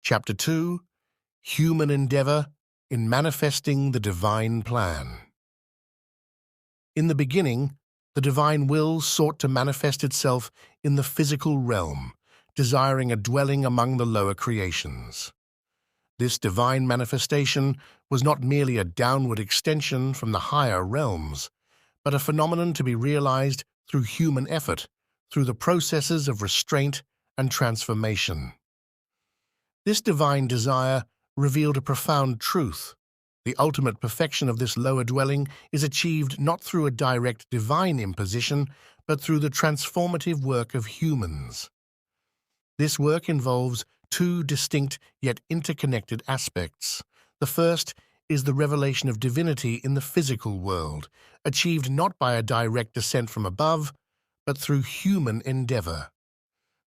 Chapter 2: Human Endeavor in Manifesting the Divine Plan. In the beginning, the divine will sought to manifest itself in the physical realm, desiring a dwelling among the lower creations. This divine manifestation was not merely a downward extension from the higher realms, but a phenomenon to be realized through human effort, through the processes of restraint and transformation. This divine desire revealed a profound truth. The ultimate perfection of this lower dwelling is achieved not through a direct divine imposition, but through the transformative work of humans. This work involves two distinct yet interconnected aspects. The first is the revelation of divinity in the physical world, achieved not by a direct descent from above, but through human endeavor.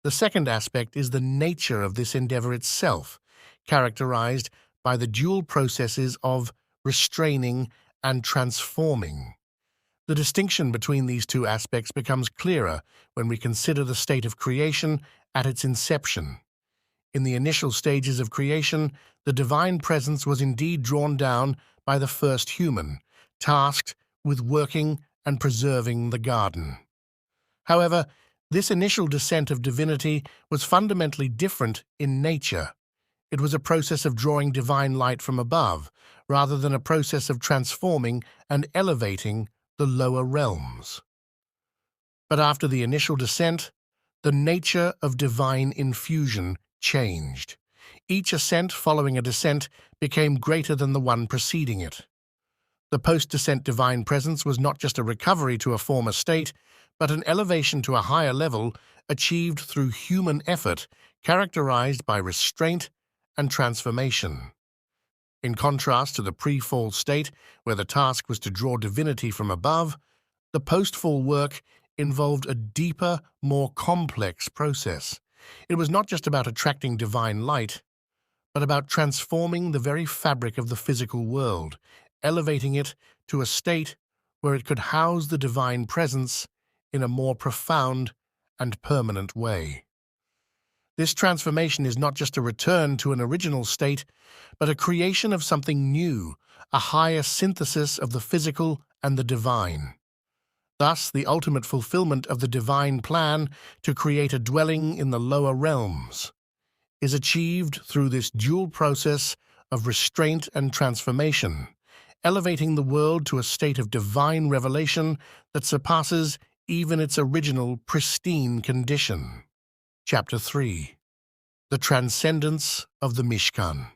The second aspect is the nature of this endeavor itself, characterized by the dual processes of restraining and transforming. The distinction between these two aspects becomes clearer when we consider the state of creation at its inception. In the initial stages of creation, the divine presence was indeed drawn down by the first human, tasked with working and preserving the garden. However, this initial descent of divinity was fundamentally different in nature. It was a process of drawing divine light from above, rather than a process of transforming and elevating the lower realms. But after the initial descent, the nature of divine infusion changed. Each ascent following a descent became greater than the one preceding it. The post-descent divine presence was not just a recovery to a former state, but an elevation to a higher level achieved through human effort characterized by restraint and transformation. In contrast to the pre-fall state, where the task was to draw divinity from above, the post-fall work involved a deeper, more complex process. It was not just about attracting divine light, but about transforming the very fabric of the physical world, elevating it to a state where it could house the divine presence in a more profound and permanent way. This transformation is not just a return to an original state, but a creation of something new, a higher synthesis of the physical and the divine. Thus, the ultimate fulfillment of the divine plan to create a dwelling in the lower realms is achieved through this dual process of restraint and transformation, elevating the world to a state of divine revelation that surpasses even its original pristine condition. Chapter 3: The Transcendence of the Mishkan.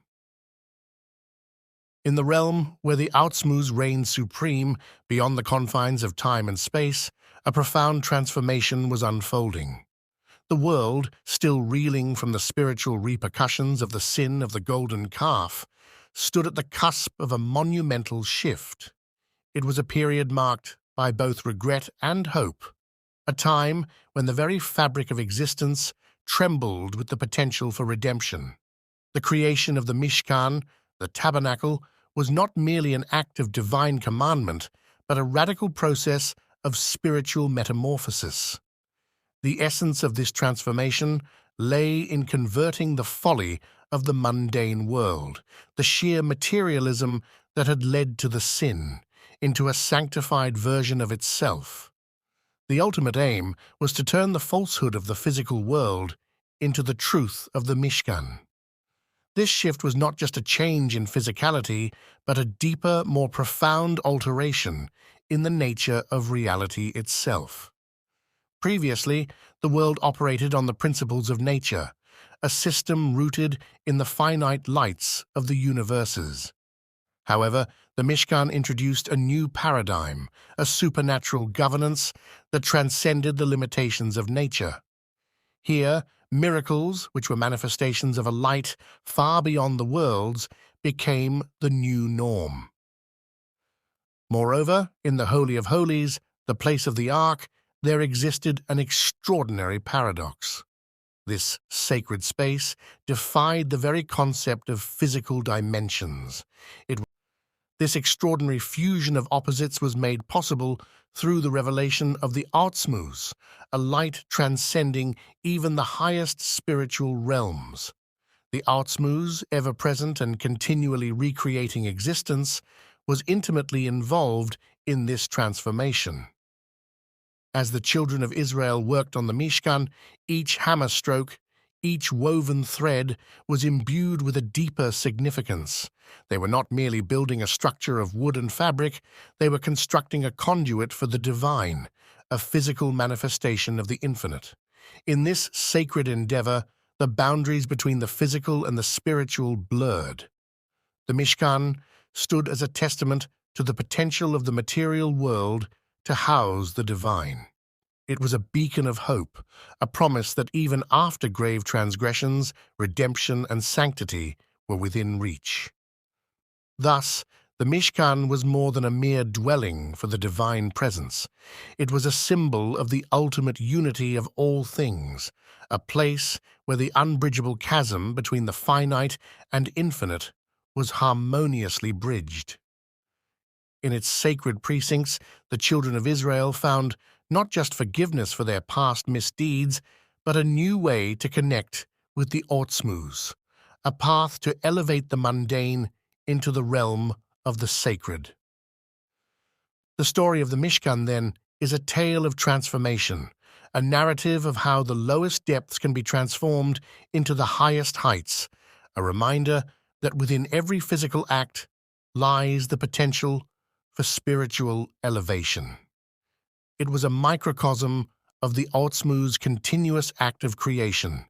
In the realm where the Atzmuz reigned supreme beyond the confines of time and space, a profound transformation was unfolding. The world, still reeling from the spiritual repercussions of the sin of the golden calf, stood at the cusp of a monumental shift. It was a period marked by both regret and hope, a time when the very fabric of existence trembled with the potential for redemption. The creation of the Mishkan, the tabernacle, was not merely an act of divine commandment, but a radical process of spiritual metamorphosis. The essence of this transformation lay in converting the folly of the mundane world, the sheer materialism that had led to the sin, into a sanctified version of itself. The ultimate aim was to turn the falsehood of the physical world into the truth of the Mishkan. This shift was not just a change in physicality, but a deeper, more profound alteration in the nature of reality itself. Previously, the world operated on the principles of nature, a system rooted in the finite lights of the universes. However, the Mishkan introduced a new paradigm, a supernatural governance that transcended the limitations of nature. Here, miracles, which were manifestations of a light far beyond the worlds, became the new norm. Moreover, in the Holy of Holies, the place of the Ark, there existed an extraordinary paradox. This sacred space defied the very concept of physical dimensions. This extraordinary fusion of opposites was made possible through the revelation of the Atzmuz, a light transcending even the highest spiritual realms. The Atzmuz, ever-present and continually recreating existence, was intimately involved in this transformation. As the children of Israel worked on the Mishkan, each hammer stroke, each woven thread was imbued with a deeper significance. They were not merely building a structure of wood and fabric, they were constructing a conduit for the divine, a physical manifestation of the infinite. In this sacred endeavor, the boundaries between the physical and the spiritual blurred. The Mishkan stood as a testament to the potential of the material world to house the divine. It was a beacon of hope, a promise that even after grave transgressions, redemption and sanctity were within reach. Thus, the Mishkan was more than a mere dwelling for the divine presence. It was a symbol of the ultimate unity of all things, a place where the unbridgeable chasm between the finite and infinite was harmoniously bridged. In its sacred precincts, the children of Israel found not just forgiveness for their past misdeeds, but a new way to connect with the Atzmuz, a path to elevate the mundane into the realm of the sacred. The story of the Mishkan, then, is a tale of transformation, a narrative of how the lowest depths can be transformed into the highest heights, a reminder that within every physical act lies the potential for spiritual elevation. It was a microcosm of the Atzmuz's continuous act of creation,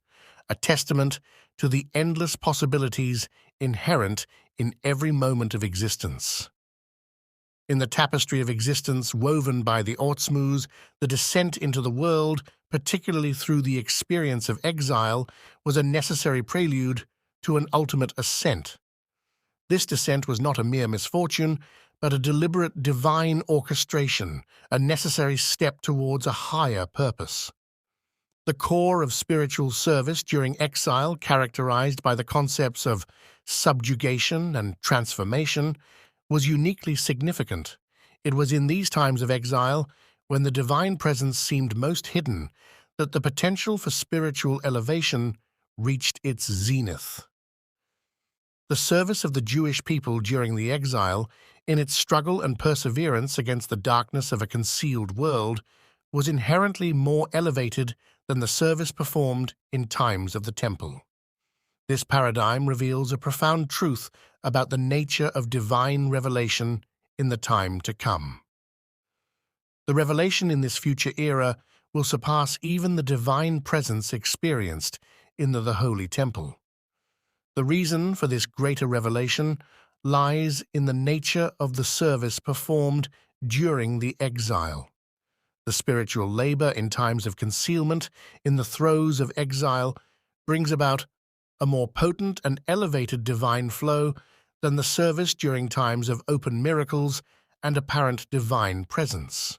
a testament to the endless possibilities inherent in every moment of existence. In the tapestry of existence woven by the Atzmuz, the descent into the world, particularly through the experience of exile, was a necessary prelude to an ultimate ascent. This descent was not a mere misfortune, but a deliberate divine orchestration, a necessary step towards a higher purpose. The core of spiritual service during exile, characterized by the concepts of subjugation and transformation, was uniquely significant. It was in these times of exile, when the divine presence seemed most hidden, that the potential for spiritual elevation reached its zenith. The service of the Jewish people during the exile, in its struggle and perseverance against the darkness of a concealed world, was inherently more elevated than the service performed in times of the temple. This paradigm reveals a profound truth about the nature of divine revelation in the time to come. The revelation in this future era will surpass even the divine presence experienced in the Holy Temple. The reason for this greater revelation lies in the nature of the service performed during the exile. The spiritual labor in times of concealment, in the throes of exile, brings about a more potent and elevated divine flow than the service during times of open miracles and apparent divine presence.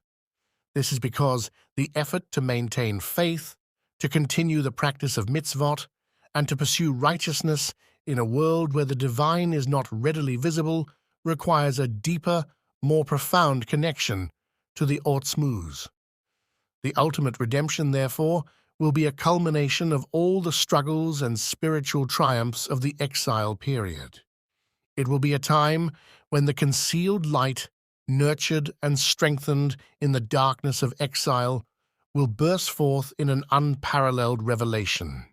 This is because the effort to maintain faith, to continue the practice of mitzvot, and to pursue righteousness in a world where the divine is not readily visible requires a deeper, more profound connection to the Atzmuz. The ultimate redemption, therefore, will be a culmination of all the struggles and spiritual triumphs of the exile period. It will be a time when the concealed light, nurtured and strengthened in the darkness of exile, will burst forth in an unparalleled revelation.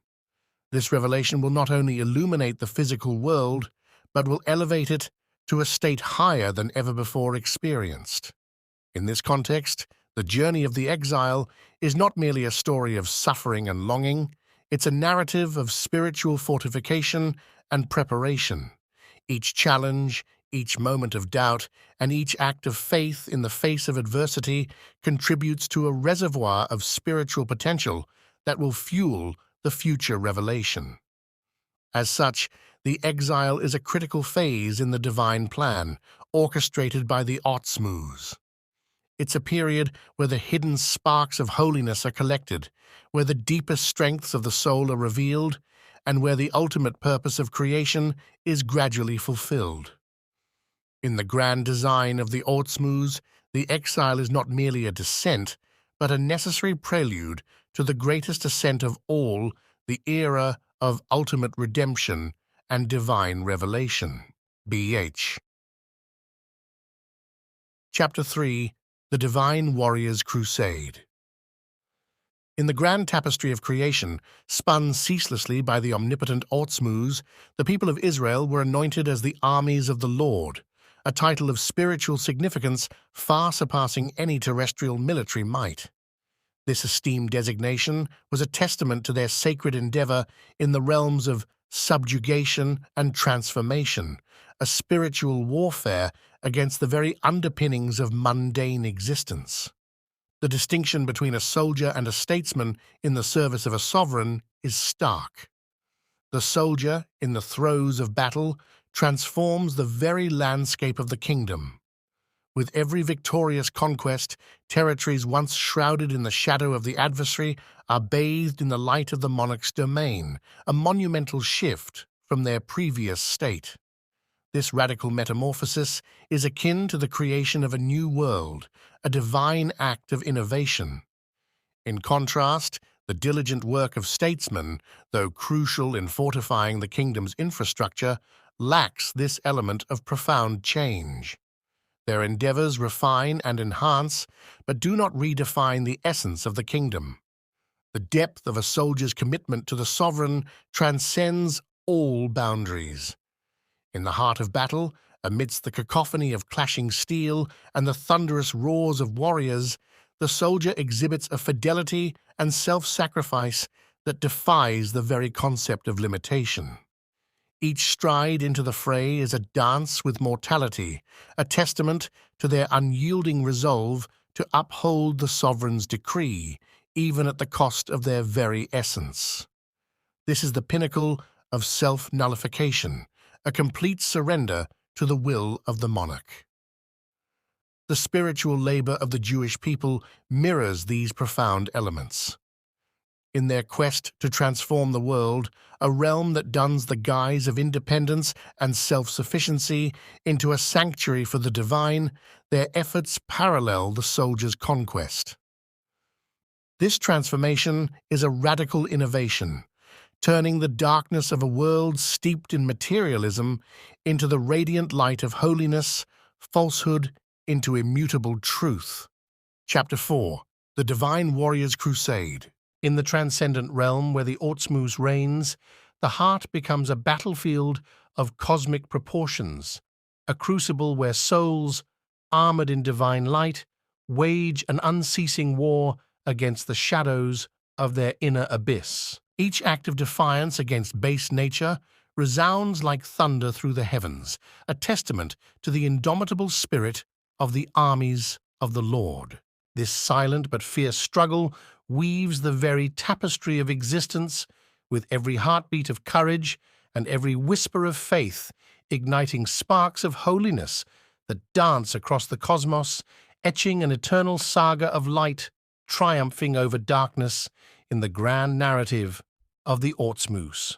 This revelation will not only illuminate the physical world, but will elevate it to a state higher than ever before experienced. In this context, the journey of the exile is not merely a story of suffering and longing, it's a narrative of spiritual fortification and preparation. Each challenge, each moment of doubt, and each act of faith in the face of adversity contributes to a reservoir of spiritual potential that will fuel the future revelation. As such, the exile is a critical phase in the divine plan, orchestrated by the Atzmuz. It's a period where the hidden sparks of holiness are collected, where the deepest strengths of the soul are revealed, and where the ultimate purpose of creation is gradually fulfilled. In the grand design of the Atzmuz, the exile is not merely a descent, but a necessary prelude to the greatest ascent of all, the era of ultimate redemption and divine revelation. B.H. Chapter 3. The Divine Warrior's Crusade. In the grand tapestry of creation, spun ceaselessly by the omnipotent Ortsmuz, the people of Israel were anointed as the armies of the Lord, a title of spiritual significance far surpassing any terrestrial military might. This esteemed designation was a testament to their sacred endeavor in the realms of subjugation and transformation, a spiritual warfare against the very underpinnings of mundane existence. The distinction between a soldier and a statesman in the service of a sovereign is stark. The soldier, in the throes of battle, transforms the very landscape of the kingdom. With every victorious conquest, territories once shrouded in the shadow of the adversary are bathed in the light of the monarch's domain, a monumental shift from their previous state. This radical metamorphosis is akin to the creation of a new world, a divine act of innovation. In contrast, the diligent work of statesmen, though crucial in fortifying the kingdom's infrastructure, lacks this element of profound change. Their endeavors refine and enhance, but do not redefine the essence of the kingdom. The depth of a soldier's commitment to the sovereign transcends all boundaries. In the heart of battle, amidst the cacophony of clashing steel and the thunderous roars of warriors, the soldier exhibits a fidelity and self-sacrifice that defies the very concept of limitation. Each stride into the fray is a dance with mortality, a testament to their unyielding resolve to uphold the sovereign's decree, even at the cost of their very essence. This is the pinnacle of self-nullification, a complete surrender to the will of the monarch. The spiritual labor of the Jewish people mirrors these profound elements. In their quest to transform the world, a realm that dons the guise of independence and self-sufficiency into a sanctuary for the divine, their efforts parallel the soldier's conquest. This transformation is a radical innovation, turning the darkness of a world steeped in materialism into the radiant light of holiness, falsehood into immutable truth. Chapter 4. The Divine Warrior's Crusade. In the transcendent realm where the Ortsmuz reigns, the heart becomes a battlefield of cosmic proportions, a crucible where souls, armored in divine light, wage an unceasing war against the shadows of their inner abyss. Each act of defiance against base nature resounds like thunder through the heavens, a testament to the indomitable spirit of the armies of the Lord. This silent but fierce struggle weaves the very tapestry of existence, with every heartbeat of courage and every whisper of faith igniting sparks of holiness that dance across the cosmos, etching an eternal saga of light triumphing over darkness in the grand narrative of the Ortsmuz.